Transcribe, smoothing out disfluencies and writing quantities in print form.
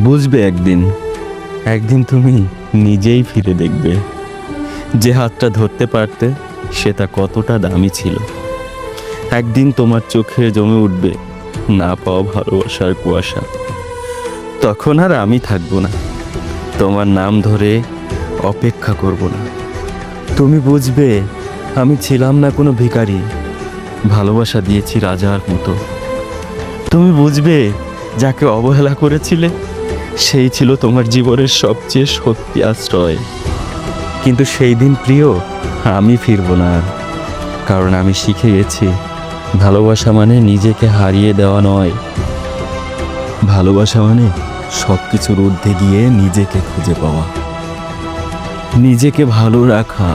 বুঝবে একদিন, একদিন তুমি নিজেই ফিরে দেখবে যে হাতটা ধরতে পারতে সেটা কতটা দামি ছিল। একদিন তোমার চোখে জমে উঠবে না পাওয়া ভালোবাসার কুয়াশা। তখন আর আমি থাকবো না, তোমার নাম ধরে অপেক্ষা করব না। তুমি বুঝবে আমি ছিলাম না কোনো ভিখারি, ভালোবাসা দিয়েছি রাজার মতো। তুমি বুঝবে যাকে অবহেলা করেছিলে সেই ছিল তোমার জীবনের সবচেয়ে সত্যি আশ্রয়। কিন্তু সেই দিন প্রিয়, আমি ফিরবো না আর, কারণ আমি শিখে গেছি ভালোবাসা মানে নিজেকে হারিয়ে দেওয়া নয়, ভালোবাসা মানে সব কিছুর ঊর্ধ্বে গিয়ে নিজেকে খুঁজে পাওয়া, নিজেকে ভালো রাখা।